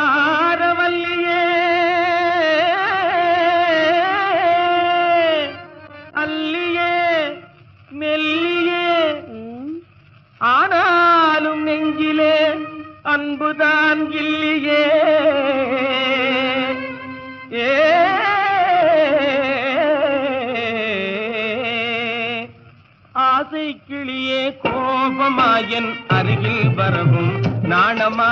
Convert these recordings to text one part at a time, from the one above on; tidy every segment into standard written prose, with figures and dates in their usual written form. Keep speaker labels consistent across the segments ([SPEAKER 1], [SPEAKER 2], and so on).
[SPEAKER 1] அலங்காரவல்லியே அல்லியே மெல்லியே ஆனாலும் நெஞ்சிலே அன்புதான் இல்லியே ஏ ஆசை கிளியே கோபமாயன் அருகில் வரவும் நாணமா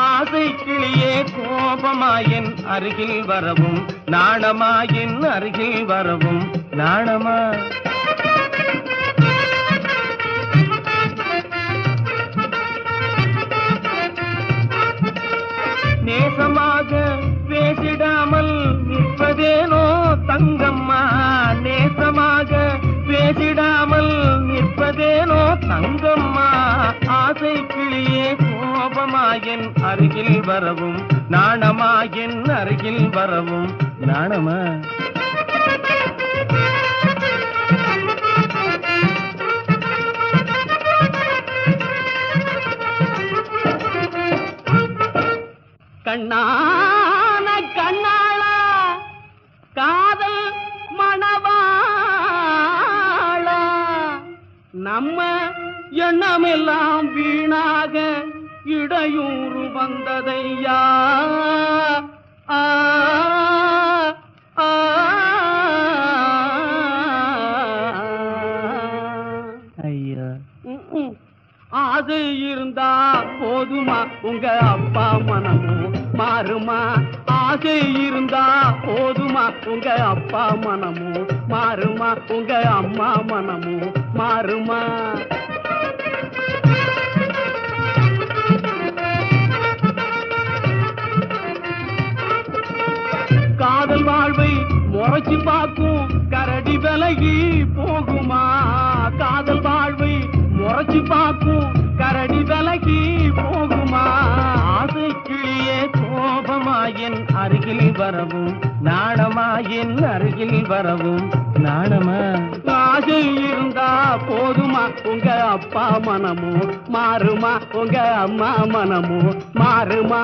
[SPEAKER 1] ஆசை கிளியே கோபமாயன் அருகில் வரவும் நாணமாயின் அருகில் வரவும் நாணமா நேசமாக பேசிடாமல் நிற்பதேனோ தங்கம்மா நேசமாக பேசிடாமல் நிற்பதேனோ தங்கம்மா ஆசை கிளியே கோபமாயன் அருகில் வரவும் நாணமாயின் அருகில் வரவும் நாணமா கண்ணான கண்ணாளா காதல் மணவாளா நம்ம எண்ணமெல்லாம் வீணாக இடையூறு வந்ததையா ஆ ஆ ஐயா ஆசை இருந்தா போதுமா உங்க அப்பா மனமும் மாறுமா ஆசை இருந்தா போதுமா உங்க அப்பா மனமும் மாறுமா உங்க அம்மா மனமும் மாறுமா காதல் வாழ்வை முறைச்சு பார்க்கும் கரடி விலகி போகுமா காதல் வாழ்வை முறைச்சு பார்க்கும் கரடி விலகி போகுமா ஆசை கிளியே கோபமாயன் அருகில் வரவும் நாணமாயின் அருகில் வரவும் நாணமா ஆசை இருந்தா போதுமா உங்க அப்பா மனமும் மாறுமா உங்க அம்மா மனமும் மாறுமா